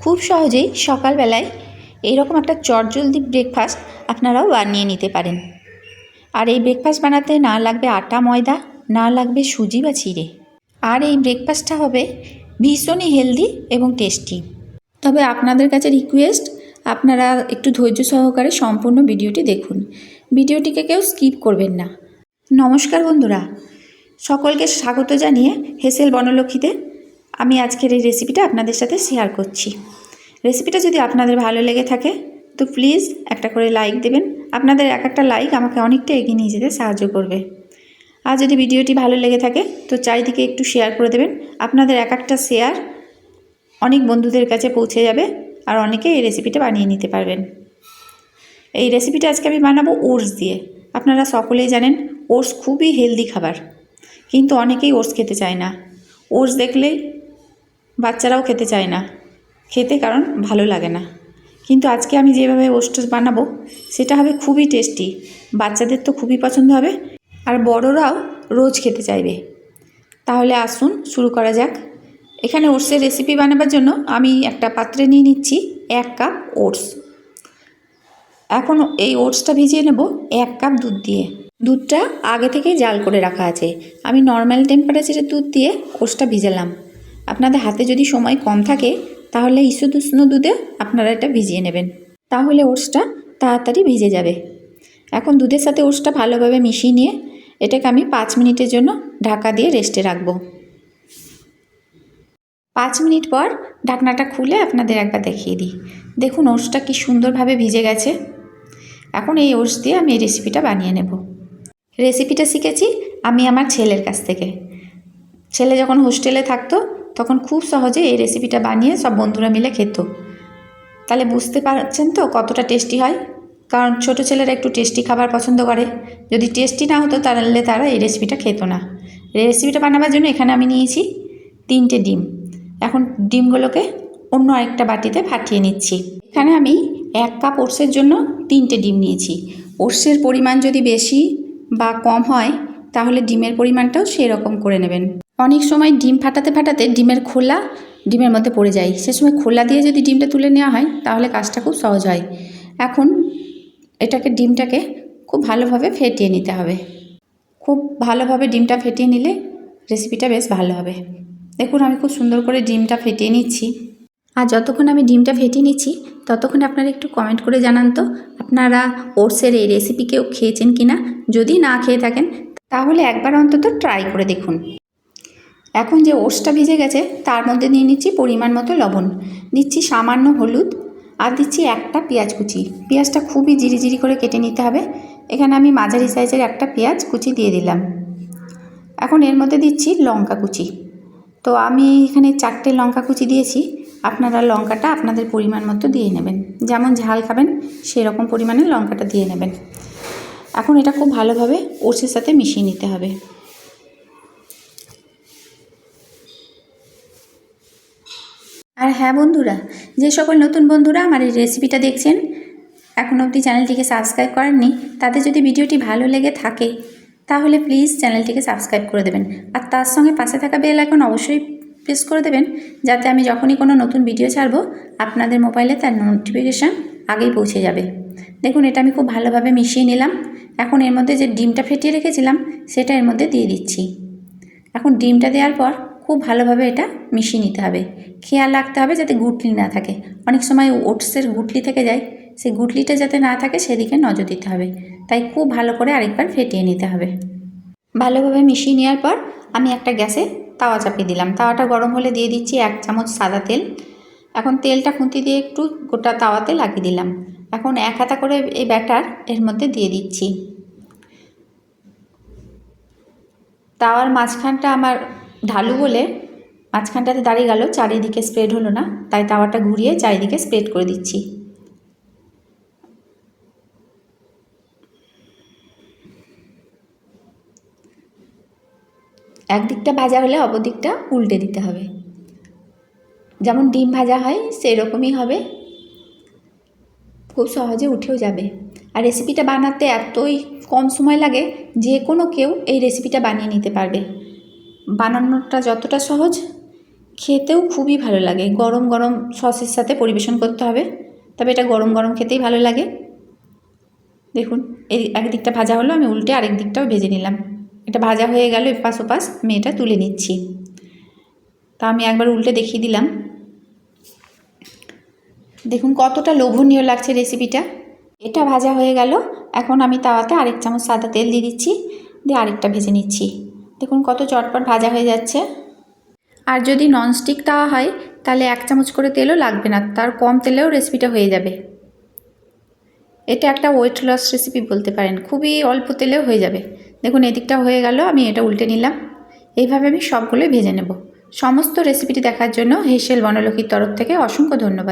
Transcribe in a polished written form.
খুব সহজেই সকালবেলায় এইরকম একটা চটজলদি ব্রেকফাস্ট আপনারাও বানিয়ে নিতে পারেন। আর এই ব্রেকফাস্ট বানাতে না লাগবে আটা ময়দা, না লাগবে সুজি বা চিড়ে। আর এই ব্রেকফাস্টটা হবে ভীষণই হেলদি এবং টেস্টি। তবে আপনাদের কাছে রিকোয়েস্ট, আপনারা একটু ধৈর্য সহকারে সম্পূর্ণ ভিডিওটি দেখুন। ভিডিওটিকে কেউ স্কিপ করবেন না। নমস্কার বন্ধুরা, সকলকে স্বাগত জানিয়ে হেসেল বনলক্ষ্মীতে আমি আজকের এই রেসিপিটা আপনাদের সাথে শেয়ার করছি। রেসিপিটা যদি আপনাদের ভালো লেগে থাকে তো প্লিজ একটা করে লাইক দেবেন। আপনাদের এক একটা লাইক আমাকে অনেকটা এগিয়ে নিয়ে যেতে সাহায্য করবে। আর যদি ভিডিওটি ভালো লেগে থাকে তো চারিদিকে একটু শেয়ার করে দেবেন। আপনাদের এক একটা শেয়ার অনেক বন্ধুদের কাছে পৌঁছে যাবে আর অনেকে এই রেসিপিটা বানিয়ে নিতে পারবেন। এই রেসিপিটা আজকে আমি বানাবো ওটস দিয়ে। আপনারা সকলেই জানেন ওটস খুবই হেলদি খাবার, কিন্তু অনেকেই ওটস খেতে চায় না। ওটস দেখলেই বাচ্চারাও খেতে চায় না খেতে, কারণ ভালো লাগে না। কিন্তু আজকে আমি যেভাবে ওটস বানাবো সেটা হবে খুবই টেস্টি। বাচ্চাদের তো খুবই পছন্দ হবে আর বড়রাও রোজ খেতে চাইবে। তাহলে আসুন শুরু করা যাক। এখানে ওটসের রেসিপি বানাবার জন্য আমি একটা পাত্রে নিয়ে নিচ্ছি 1 কাপ ওটস। এখন এই ওটসটা ভিজিয়ে নেব 1 কাপ দুধ দিয়ে। দুধটা আগে থেকে জাল করে রাখা আছে। আমি নর্মাল টেম্পারেচারের দুধ দিয়ে ওটসটা ভিজালাম। আপনাদের হাতে যদি সময় কম থাকে তাহলে ঈষৎ উষ্ণ দুধে আপনারা এটা ভিজিয়ে নেবেন, তাহলে ওটসটা তাড়াতাড়ি ভিজে যাবে। এখন দুধের সাথে ওটসটা ভালোভাবে মিশিয়ে নিয়ে এটাকে আমি 5 মিনিটের জন্য ঢাকা দিয়ে রেস্টে রাখবো। 5 মিনিট পর ঢাকনাটা খুলে আপনাদের একবার দেখিয়ে দিই। দেখুন ওটসটা কি সুন্দরভাবে ভিজে গেছে। এখন এই ওটস দিয়ে আমি এই রেসিপিটা বানিয়ে নেব। রেসিপিটা শিখেছি আমি আমার ছেলের কাছ থেকে। ছেলে যখন হোস্টেলে থাকতো তখন খুব সহজে এই রেসিপিটা বানিয়ে সব বন্ধুরা মিলে খেত। তাহলে বুঝতে পারছেন তো কতটা টেস্টি হয়, কারণ ছোটো ছেলেরা একটু টেস্টি খাবার পছন্দ করে। যদি টেস্টি না হতো তাহলে তারা এই রেসিপিটা খেত না। রেসিপিটা বানাবার জন্য এখানে আমি নিয়েছি 3টে ডিম। এখন ডিমগুলোকে অন্য আরেকটা বাটিতে ফাটিয়ে নিচ্ছি। এখানে আমি 1 কাপ ওটসের জন্য 3টে ডিম নিয়েছি। ওটসের পরিমাণ যদি বেশি বা কম হয় তাহলে ডিমের পরিমাণটাও সেই রকম করে নেবেন। অনেক সময় ডিম ফাটাতে ফাটাতে ডিমের খোলা ডিমের মধ্যে পড়ে যায়। সে সময় খোলা দিয়ে যদি ডিমটা তুলে নেওয়া হয় তাহলে কাজটা খুব সহজ হয়। এখন ডিমটাকে খুব ভালোভাবে ফেটিয়ে নিতে হবে। খুব ভালোভাবে ডিমটা ফেটিয়ে নিলে রেসিপিটা বেশ ভালো হবে। দেখুন আমি খুব সুন্দর করে ডিমটা ফেটিয়ে নিচ্ছি। আর যতক্ষণ আমি ডিমটা ফেটিয়ে নিচ্ছি ততক্ষণ আপনারা একটু কমেন্ট করে জানান তো আপনারা ওটসের এই রেসিপি কেউ খেয়েছেন কি না। যদি না খেয়ে থাকেন তাহলে একবার অন্তত ট্রাই করে দেখুন। এখন যে ওটসটা ভিজে গেছে তার মধ্যে নিয়ে নিচ্ছি পরিমাণ মতো লবণ, দিচ্ছি সামান্য হলুদ আর দিচ্ছি একটা পেঁয়াজ কুচি। পেঁয়াজটা খুবই জিরি করে কেটে নিতে হবে। এখানে আমি মাঝারি সাইজের একটা পেঁয়াজ কুচি দিয়ে দিলাম। এখন এর মধ্যে দিচ্ছি লঙ্কা কুচি। তো আমি এখানে 4টে লঙ্কা কুচি দিয়েছি। আপনারা লঙ্কাটা আপনাদের পরিমাণ মতো দিয়ে নেবেন, যেমন ঝাল খাবেন সেরকম পরিমাণে লঙ্কাটা দিয়ে নেবেন। এখন এটা খুব ভালোভাবে ওটসের সাথে মিশিয়ে নিতে হবে। আর হ্যাঁ বন্ধুরা, যে সকল নতুন বন্ধুরা আমার এই রেসিপিটা দেখছেন এখন অবধি চ্যানেলটিকে সাবস্ক্রাইব করেননি, তাদের যদি ভিডিওটি ভালো লেগে থাকে তাহলে প্লিজ চ্যানেলটিকে সাবস্ক্রাইব করে দেবেন। আর তার সঙ্গে পাশে থাকা বেল আইকন অবশ্যই প্রেস করে দেবেন, যাতে আমি যখনই কোনো নতুন ভিডিও ছাড়বো আপনাদের মোবাইলে তার নোটিফিকেশান আগেই পৌঁছে যাবে। দেখুন এটা আমি খুব ভালোভাবে মিশিয়ে নিলাম। এখন এর মধ্যে যে ডিমটা ফেটিয়ে রেখেছিলাম সেটা এর মধ্যে দিয়ে দিচ্ছি। এখন ডিমটা দেওয়ার পর খুব ভালোভাবে এটা মিশিয়ে নিতে হবে। খেয়াল রাখতে হবে যাতে গুটলি না থাকে। অনেক সময় ওটসের গুটলি থেকে যায়, সেই গুটলিটা যাতে না থাকে সেদিকে নজর দিতে হবে। তাই খুব ভালো করে আরেকবার ফেটিয়ে নিতে হবে। ভালোভাবে মিশিয়ে নেওয়ার পর আমি একটা গ্যাসে তাওয়া চাপিয়ে দিলাম। তাওয়াটা গরম হলে দিয়ে দিচ্ছি 1 চামচ সাদা তেল। এখন তেলটা খুন্তি দিয়ে একটু গোটা তাওয়াতে লাগিয়ে দিলাম। এখন 1 হাতা করে এই ব্যাটার এর মধ্যে দিয়ে দিচ্ছি। তাওয়ার মাঝখানটা আমার ঢালু বলে মাঝখানটাতে দাঁড়িয়ে গেল, চারিদিকে স্প্রেড হলো না, তাই তাওয়াটা ঘুরিয়ে চারিদিকে স্প্রেড করে দিচ্ছি। একদিকটা ভাজা হলে অপর দিকটা উল্টে দিতে হবে। যেমন ডিম ভাজা হয় সেই রকমই হবে, খুব সহজে উঠেও যাবে। আর রেসিপিটা বানাতে এতই কম সময় লাগে যে কোনো কেউ এই রেসিপিটা বানিয়ে নিতে পারবে। বানানোটা যতটা সহজ খেতেও খুবই ভালো লাগে, গরম গরম সসের সাথে পরিবেশন করতে হবে, তবে এটা গরম গরম খেতেই ভালো লাগে। দেখুন এই একদিকটা ভাজা হলো, আমি উল্টে আরেক দিকটাও ভেজে নিলাম। এটা ভাজা হয়ে গেল এপাশ ওপাশ, আমি এটা তুলে নিচ্ছি। তা আমি একবার উল্টে দেখিয়ে দিলাম। দেখুন কতটা লোভনীয় লাগছে রেসিপিটা। এটা ভাজা হয়ে গেল, এখন আমি তাওয়াতে আরেক চামচ সাদা তেল দিয়ে দিচ্ছি, দিয়ে আরেকটা ভেজে নিচ্ছি। দেখুন কত চটপট ভাজা হয়ে যাচ্ছে। আর যদি ননস্টিক তাওয়া হয় তাহলে 1 চামচ করে তেলও লাগবে না, তার কম তেলেও রেসিপিটা হয়ে যাবে। এটা একটা ওয়েট লস রেসিপি বলতে পারেন, খুবই অল্প তেলেও হয়ে যাবে। দেখুন এদিকটা হয়ে গেল, আমি এটা উল্টে নিলাম। এইভাবে আমি সবগুলোই ভেজে নেব। সমস্ত রেসিপিটি দেখার জন্য হেসেল বনলক্ষ্মীর তরফ থেকে অসংখ্য ধন্যবাদ।